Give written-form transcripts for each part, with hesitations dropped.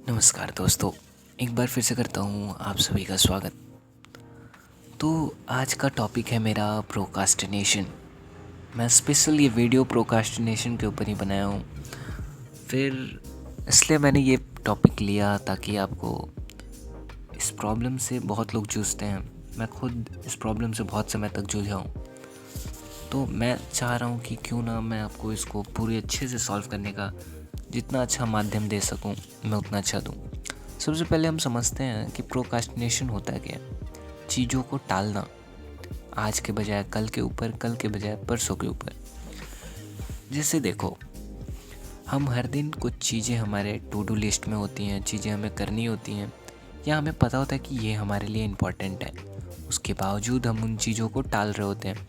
नमस्कार दोस्तों, एक बार फिर से करता हूँ आप सभी का स्वागत। तो आज का टॉपिक है मेरा प्रोकास्टिनेशन। मैं स्पेशल ये वीडियो प्रोकास्टिनेशन के ऊपर ही बनाया हूँ। फिर इसलिए मैंने ये टॉपिक लिया ताकि आपको इस प्रॉब्लम से बहुत लोग जूझते हैं। मैं खुद इस प्रॉब्लम से बहुत समय तक जूझा हूँ। तो मैं चाह रहा हूँ कि क्यों ना मैं आपको इसको पूरी अच्छे से सॉल्व करने का जितना अच्छा माध्यम दे सकूँ मैं उतना अच्छा दूँ। सबसे पहले हम समझते हैं कि प्रोकास्टिनेशन होता है क्या। चीज़ों को टालना, आज के बजाय कल के ऊपर, कल के बजाय परसों के ऊपर। जैसे देखो, हम हर दिन कुछ चीज़ें हमारे टू डू लिस्ट में होती हैं, चीज़ें हमें करनी होती हैं या हमें पता होता है कि ये हमारे लिए इम्पोर्टेंट है। उसके बावजूद हम उन चीज़ों को टाल रहे होते हैं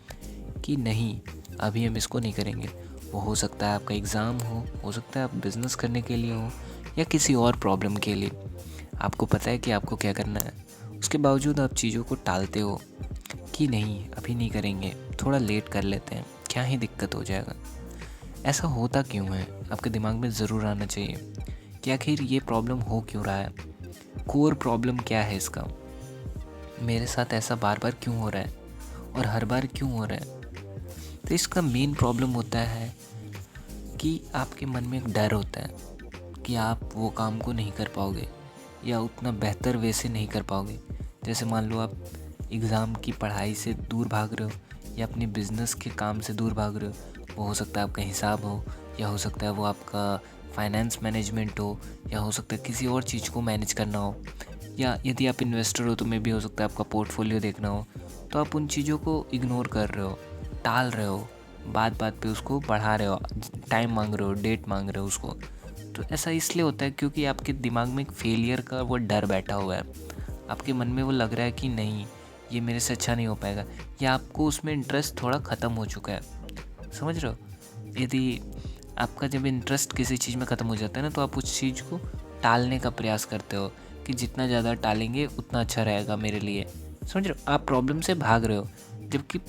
कि नहीं, अभी हम इसको नहीं करेंगे। वो हो सकता है आपका एग्ज़ाम हो सकता है आप बिज़नेस करने के लिए हो या किसी और प्रॉब्लम के लिए। आपको पता है कि आपको क्या करना है, उसके बावजूद आप चीज़ों को टालते हो कि नहीं अभी नहीं करेंगे, थोड़ा लेट कर लेते हैं, क्या ही दिक्कत हो जाएगा। ऐसा होता क्यों है, आपके दिमाग में ज़रूर आना चाहिए कि आखिर ये प्रॉब्लम हो क्यों रहा है, कोर प्रॉब्लम क्या है इसका, मेरे साथ ऐसा बार बार क्यों हो रहा है और हर बार क्यों हो रहा है। तो इसका मेन प्रॉब्लम होता है कि आपके मन में एक डर होता है कि आप वो काम को नहीं कर पाओगे या उतना बेहतर वे से नहीं कर पाओगे। जैसे मान लो आप एग्ज़ाम की पढ़ाई से दूर भाग रहे हो या अपने बिज़नेस के काम से दूर भाग रहे हो। वो हो सकता है आपका हिसाब हो या हो सकता है वो आपका फाइनेंस मैनेजमेंट हो या हो सकता है किसी और चीज़ को मैनेज करना हो, या यदि आप इन्वेस्टर हो तो मे भी हो सकता है आपका पोर्टफोलियो देखना हो। तो आप उन चीज़ों को इग्नोर कर रहे हो, टाल रहे हो, बात बात पे उसको बढ़ा रहे हो, टाइम मांग रहे हो, डेट मांग रहे हो उसको। तो ऐसा इसलिए होता है क्योंकि आपके दिमाग में एक फेलियर का वो डर बैठा हुआ है। आपके मन में वो लग रहा है कि नहीं, ये मेरे से अच्छा नहीं हो पाएगा, या आपको उसमें इंटरेस्ट थोड़ा ख़त्म हो चुका है। समझ रहे हो? यदि आपका जब इंटरेस्ट किसी चीज़ में ख़त्म हो जाता है ना, तो आप उस चीज़ को टालने का प्रयास करते हो कि जितना ज़्यादा टालेंगे उतना अच्छा रहेगा मेरे लिए। समझ रहे हो? आप प्रॉब्लम से भाग रहे हो, जबकि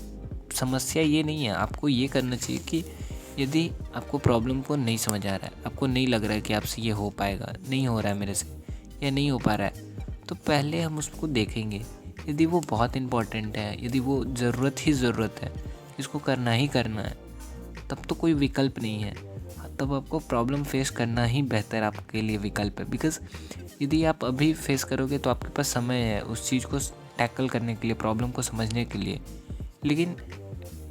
समस्या ये नहीं है। आपको ये करना चाहिए कि यदि आपको प्रॉब्लम को नहीं समझ आ रहा है, आपको नहीं लग रहा है कि आपसे ये हो पाएगा, नहीं हो रहा है मेरे से या नहीं हो पा रहा है, तो पहले हम उसको देखेंगे। यदि वो बहुत इम्पोर्टेंट है, यदि वो ज़रूरत ही ज़रूरत है, इसको करना ही करना है, तब तो कोई विकल्प नहीं है। तब आपको प्रॉब्लम फेस करना ही बेहतर आपके लिए विकल्प है। बिकॉज़ यदि आप अभी फेस करोगे तो आपके पास समय है उस चीज़ को टैकल करने के लिए, प्रॉब्लम को समझने के लिए। लेकिन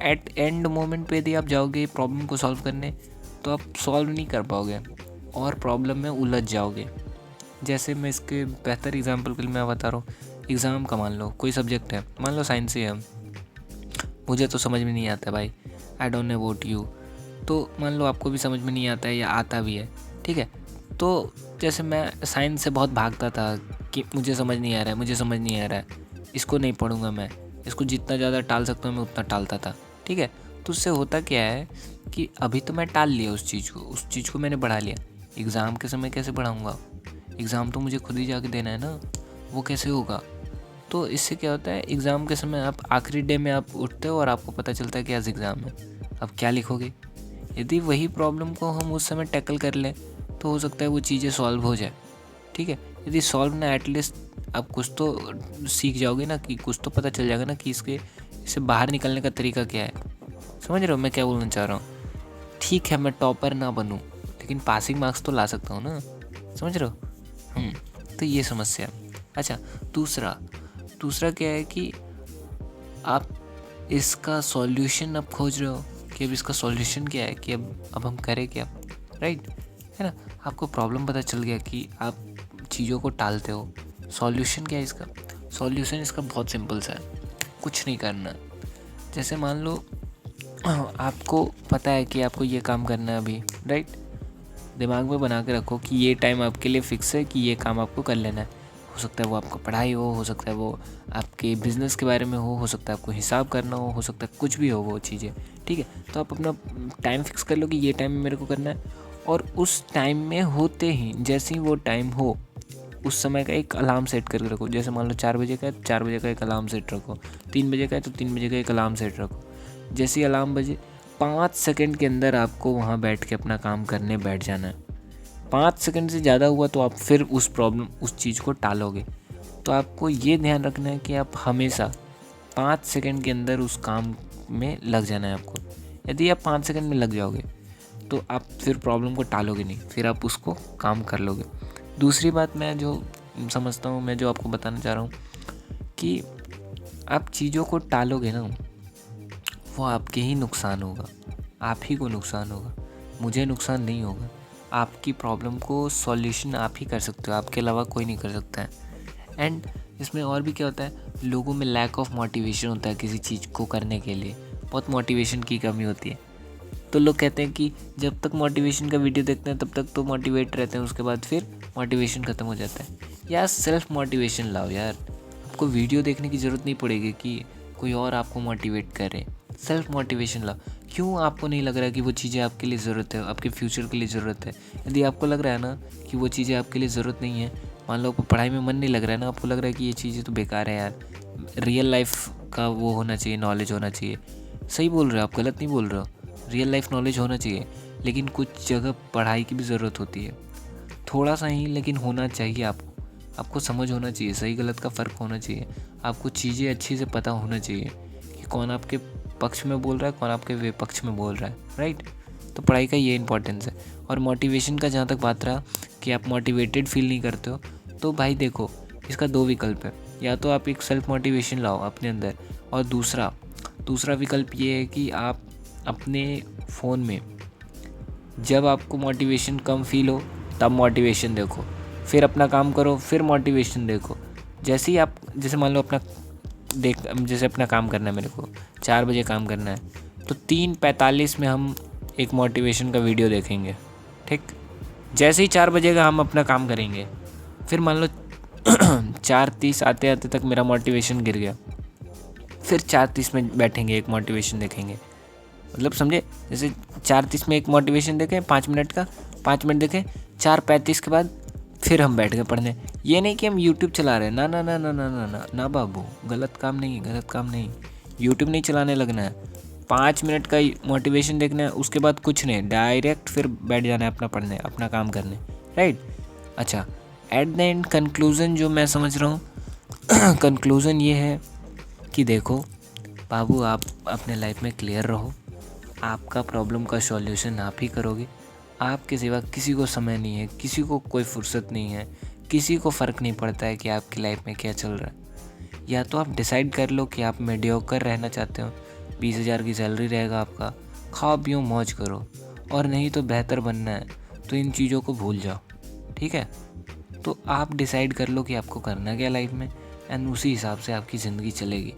एट एंड मोमेंट पे यदि आप जाओगे प्रॉब्लम को सॉल्व करने, तो आप सॉल्व नहीं कर पाओगे और प्रॉब्लम में उलझ जाओगे। जैसे मैं इसके बेहतर एग्जांपल के लिए मैं बता रहा हूँ, एग्ज़ाम का मान लो कोई सब्जेक्ट है, मान लो साइंस ही है, मुझे तो समझ में नहीं आता भाई, I don't know about you. तो मान लो आपको भी समझ में नहीं आता है या आता भी है, ठीक है। तो जैसे मैं साइंस से बहुत भागता था कि मुझे समझ नहीं आ रहा है, मुझे समझ नहीं आ रहा है, इसको नहीं पढ़ूंगा मैं, इसको जितना ज़्यादा टाल सकता हूँ मैं उतना टालता था, ठीक है। तो उससे होता क्या है कि अभी तो मैं टाल लिया उस चीज़ को मैंने बढ़ा लिया। एग्ज़ाम के समय कैसे बढ़ाऊँगा? एग्ज़ाम तो मुझे खुद ही जाके देना है ना, वो कैसे होगा? तो इससे क्या होता है, एग्ज़ाम के समय आप आखिरी डे में आप उठते हो और आपको पता चलता है कि आज एग्ज़ाम है, अब क्या लिखोगे? यदि वही प्रॉब्लम को हम उस समय टैकल कर लें तो हो सकता है वो चीज़ें सॉल्व हो जाए, ठीक है। यदि सॉल्व ना, एटलीस्ट आप कुछ तो सीख जाओगे ना, कि कुछ तो पता चल जाएगा ना कि इससे बाहर निकलने का तरीका क्या है। समझ रहे हो मैं क्या बोलना चाह रहा हूँ? ठीक है, मैं टॉपर ना बनूँ लेकिन पासिंग मार्क्स तो ला सकता हूँ ना। समझ रहे हो? तो ये समस्या है। अच्छा, दूसरा दूसरा क्या है कि आप इसका सॉल्यूशन अब खोज रहे हो कि अब इसका सॉल्यूशन क्या है, कि अब हम करें क्या, राइट? है ना? आपको प्रॉब्लम पता चल गया कि आप चीज़ों को टालते हो। सॉल्यूशन क्या है इसका? सॉल्यूशन इसका बहुत सिंपल सा है, कुछ नहीं करना। जैसे मान लो आपको पता है कि आपको ये काम करना है अभी, राइट? दिमाग में बना के रखो कि ये टाइम आपके लिए फ़िक्स है कि ये काम आपको कर लेना है। हो सकता है वो आपका पढ़ाई हो सकता है वो आपके बिज़नेस के बारे में हो सकता है आपको हिसाब करना हो सकता है कुछ भी हो वो चीज़ें, ठीक है। तो आप अपना टाइम फ़िक्स कर लो कि ये टाइम में मेरे को करना है, और उस टाइम में होते ही, जैसे ही वो टाइम हो, उस समय का एक अलार्म सेट करके रखो। जैसे मान लो 4 बजे का है, 4 बजे का एक अलार्म सेट रखो। 3 बजे का है तो 3 बजे का एक अलार्म सेट रखो। जैसे ही अलार्म बजे, 5 सेकंड के अंदर आपको वहाँ बैठ के अपना काम करने बैठ जाना है। 5 सेकंड से ज़्यादा हुआ तो आप फिर उस चीज़ को टालोगे। तो आपको ये ध्यान रखना है कि आप हमेशा 5 सेकंड के अंदर उस काम में लग जाना है आपको। यदि आप 5 सेकंड में लग जाओगे तो आप फिर प्रॉब्लम को टालोगे नहीं, फिर आप उसको काम कर लोगे। दूसरी बात मैं जो समझता हूँ, मैं जो आपको बताना चाह रहा हूँ कि आप चीज़ों को टालोगे ना, वो आपके ही नुकसान होगा, आप ही को नुकसान होगा, मुझे नुकसान नहीं होगा। आपकी प्रॉब्लम को सॉल्यूशन आप ही कर सकते हो, आपके अलावा कोई नहीं कर सकता है। एंड इसमें और भी क्या होता है, लोगों में लैक ऑफ मोटिवेशन होता है किसी चीज़ को करने के लिए, बहुत मोटिवेशन की कमी होती है। तो लोग कहते हैं कि जब तक मोटिवेशन का वीडियो देखते हैं तब तक तो मोटिवेट रहते हैं, उसके बाद फिर मोटिवेशन ख़त्म हो जाता है। यार सेल्फ मोटिवेशन लाओ यार, आपको वीडियो देखने की ज़रूरत नहीं पड़ेगी कि कोई और आपको मोटिवेट करे। सेल्फ मोटिवेशन लाओ। क्यों आपको नहीं लग रहा है कि वो चीज़ें आपके लिए ज़रूरत है, आपके फ्यूचर के लिए ज़रूरत है? यदि आपको लग रहा है ना कि वो चीज़ें आपके लिए ज़रूरत नहीं है, मान लो आपको पढ़ाई में मन नहीं लग रहा है ना, आपको लग रहा है कि ये चीज़ें तो बेकार है यार, रियल लाइफ का वो होना चाहिए, नॉलेज होना चाहिए। सही बोल रहे हो आप, गलत नहीं बोल रहे हो, रियल लाइफ नॉलेज होना चाहिए, लेकिन कुछ जगह पढ़ाई की भी ज़रूरत होती है, थोड़ा सा ही, लेकिन होना चाहिए। आपको समझ होना चाहिए, सही गलत का फ़र्क होना चाहिए, आपको चीज़ें अच्छे से पता होना चाहिए कि कौन आपके पक्ष में बोल रहा है, कौन आपके विपक्ष में बोल रहा है, राइट? तो पढ़ाई का ये इंपॉर्टेंस है। और मोटिवेशन का जहाँ तक बात रहा कि आप मोटिवेटेड फील नहीं करते हो, तो भाई देखो, इसका 2 विकल्प है। या तो आप एक सेल्फ मोटिवेशन लाओ अपने अंदर, और दूसरा विकल्प ये है कि आप अपने फ़ोन में जब आपको मोटिवेशन कम फील हो तब मोटिवेशन देखो, फिर अपना काम करो, फिर मोटिवेशन देखो। जैसे ही आप, जैसे मान लो जैसे अपना काम करना है, मेरे को 4 बजे काम करना है, तो 3:45 में हम एक मोटिवेशन का वीडियो देखेंगे, ठीक? जैसे ही 4 बजे का हम अपना काम करेंगे, फिर मान लो 4:30 आते आते तक मेरा मोटिवेशन गिर गया, फिर 4:30 में बैठेंगे, एक मोटिवेशन देखेंगे। मतलब समझे? जैसे 4:30 में एक मोटिवेशन देखें 5 मिनट का, 5 मिनट देखें, 4:35 के बाद फिर हम बैठ गए पढ़ने। ये नहीं कि हम यूट्यूब चला रहे हैं, ना ना ना ना ना ना ना ना बाबू, गलत काम नहीं, गलत काम नहीं। यूट्यूब नहीं चलाने लगना है, 5 मिनट का मोटिवेशन देखना है, उसके बाद कुछ नहीं, डायरेक्ट फिर बैठ जाना है अपना पढ़ने, अपना काम करने, राइट? अच्छा, एट द एंड कंक्लूज़न जो मैं समझ रहा हूँ कंक्लूज़न ये है कि देखो बाबू, आप अपने लाइफ में क्लियर रहो, आपका प्रॉब्लम का सॉल्यूशन आप ही करोगे। आपके सिवा किसी को समय नहीं है, किसी को कोई फुर्सत नहीं है, किसी को फ़र्क नहीं पड़ता है कि आपकी लाइफ में क्या चल रहा है। या तो आप डिसाइड कर लो कि आप मीडियोकर रहना चाहते हो, 20,000 की सैलरी रहेगा आपका, खाओ पियो मौज करो, और नहीं तो बेहतर बनना है तो इन चीज़ों को भूल जाओ, ठीक है? तो आप डिसाइड कर लो कि आपको करना क्या लाइफ में, एंड उसी हिसाब से आपकी ज़िंदगी चलेगी।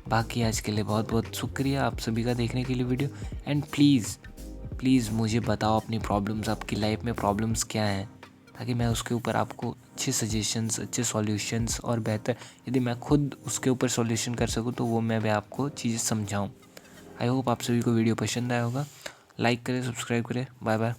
बाकी आज के लिए बहुत बहुत शुक्रिया आप सभी का देखने के लिए वीडियो। एंड प्लीज़ मुझे बताओ अपनी प्रॉब्लम्स, आपकी लाइफ में प्रॉब्लम्स क्या हैं, ताकि मैं उसके ऊपर आपको अच्छे सजेशंस, अच्छे सॉल्यूशंस, और बेहतर यदि मैं खुद उसके ऊपर सॉल्यूशन कर सकूं तो वो मैं भी आपको चीज़ें समझाऊं। आई होप आप सभी को वीडियो पसंद आया होगा। लाइक करें, सब्सक्राइब करें। Bye bye.